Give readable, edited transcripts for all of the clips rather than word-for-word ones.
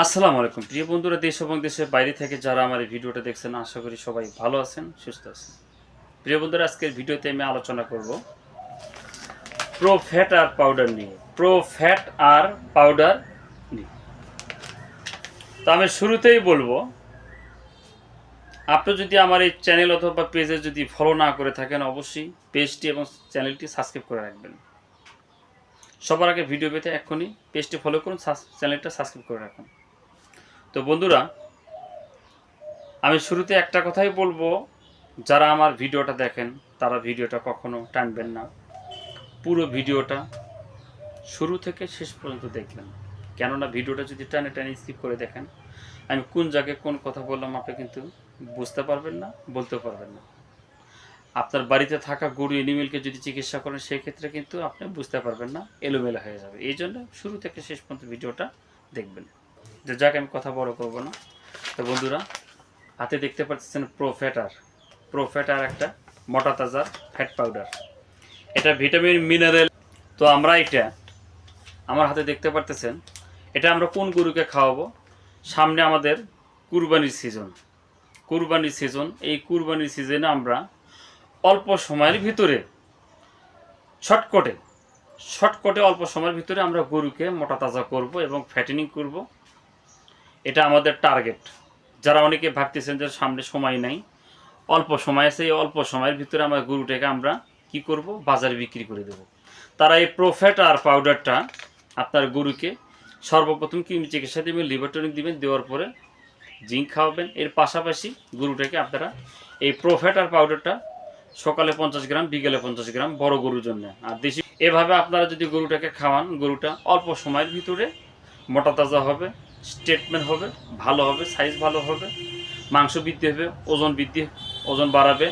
আসসালামু আলাইকুম প্রিয় বন্ধুরা, দেশ এবং দেশের বাইরে থেকে যারা আমার এই ভিডিওটা দেখছেন, আশা করি সবাই ভালো আছেন, সুস্থ আছেন। প্রিয় বন্ধুরা, আজকের ভিডিওতে আমি আলোচনা করব প্রো ফ্যাট আর পাউডার নিয়ে। প্রো ফ্যাট আর পাউডার নিয়ে তো আমি শুরুতেই বলবো, আপনি যদি আমার এই চ্যানেল অথবা পেজে যদি ফলো না করে থাকেন, অবশ্যই পেজটি এবং চ্যানেলটি সাবস্ক্রাইব করে রাখবেন। সবার আগে ভিডিও পেতে এক্ষুনি পেজটি ফলো করুন, চ্যানেলটা সাবস্ক্রাইব করে রাখুন। তো বন্ধুরা, আমি শুরুতে একটা কথাই বলবো, যারা আমার ভিডিওটা দেখেন তারা ভিডিওটা কখনো টানবেন না। পুরো ভিডিওটা শুরু থেকে শেষ পর্যন্ত দেখবেন, কেননা ভিডিওটা যদি টানে টানে স্কিপ করে দেখেন, আমি কোন জায়গায় কোন কথা বললাম আপনি কিন্তু বুঝতে পারবেন না, বলতেও পারবেন না। আপনার বাড়িতে থাকা গরু এনিমেলকে যদি চিকিৎসা করেন, সেই ক্ষেত্রে কিন্তু আপনি বুঝতে পারবেন না, এলোমেলো হয়ে যাবে। এই জন্য শুরু থেকে শেষ পর্যন্ত ভিডিওটা দেখবেন। যে যাক, আমি কথা বড় করবো না। তো বন্ধুরা, হাতে দেখতে পাচ্ছেন প্রোফ্যাটার একটা মোটা তাজার ফ্যাট পাউডার। এটা ভিটামিন মিনারেল। তো আমরা এটা আমার হাতে দেখতে পারতেছেন, এটা আমরা কোন গরুকে খাওয়াবো? সামনে আমাদের কুরবানির সিজন। এই কুরবানির সিজনে আমরা অল্প সময়ের ভিতরে শর্টকটে অল্প সময়ের ভিতরে আমরা গরুকে মোটা তাজা করব এবং ফ্যাটেনিং করব। এটা আমাদের টার্গেট। যারা অনেকে ভাবতেছেন যে সামনে সময় নাই, অল্প সময় আছে, এই অল্প সময়ের ভিতরে আমার গরুটাকে আমরা কি করব? বাজারে বিক্রি করে দেব। তারা এই প্রোফ্যাট আর পাউডারটা আপনার গরুকে সর্বপ্রথম কৃমি চিকিৎসা দেবেন, লিভার টনিক দিবেন, দেওয়ার পরে জিঙ্ক খাওয়াবেন। এর পাশাপাশি গরুটাকে আপনারা এই প্রোফ্যাট আর পাউডারটা সকালে 50 গ্রাম, বিকেলে 50 গ্রাম বড় গরুর জন্য। আর দেশি এভাবে আপনারা যদি গরুটাকে খাওয়ান, গরুটা অল্প সময়ের ভিতরে মোটা তাজা হবে, স্টেটমেন্ট হবে, ভালো হবে, সাইজ ভালো হবে, মাংস বৃদ্ধি হবে, ওজন বাড়াবে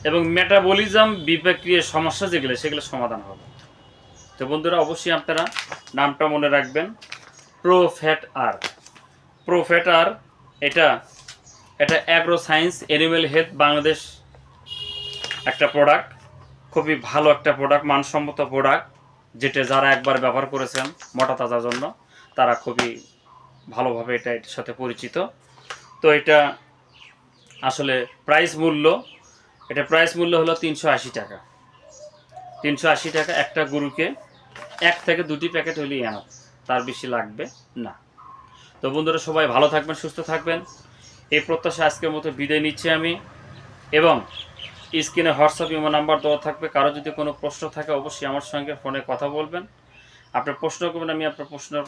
এবং মেটাবলিজম বিপাকীয় সমস্যা যেগুলো সেগুলো সমাধান হবে। তো বন্ধুরা, অবশ্যই আপনারা নামটা মনে রাখবেন, প্রোফ্যাট আর এটা agro science animal health Bangladesh একটা প্রোডাক্ট, খুবই ভালো একটা প্রোডাক্ট, মানসম্মত প্রোডাক্ট, যেটা যারা একবার ব্যবহার করেছেন মোটা তাজার জন্য তারা খুবই ভালোভাবে এটার সাথে পরিচিত। তো এটা আসলে প্রাইস মূল্য হলো 380 টাকা। 380 টাকা। একটা গরুকে 1 থেকে 2টি প্যাকেট হলেই এনাফ, তার বেশি লাগবে না। তো বন্ধুরা, সবাই ভালো থাকবেন, সুস্থ থাকবেন, এই প্রত্যাশা আজকের মতো বিদায় নিচ্ছি আমি। এবং স্ক্রিনে হোয়াটসঅ্যাপ ইমো নাম্বার দেওয়া থাকবে, কারো যদি কোনো প্রশ্ন থাকে অবশ্যই আমার সঙ্গে ফোনে কথা বলবেন। আপনার প্রশ্ন করবেন, আমি আপনার প্রশ্নের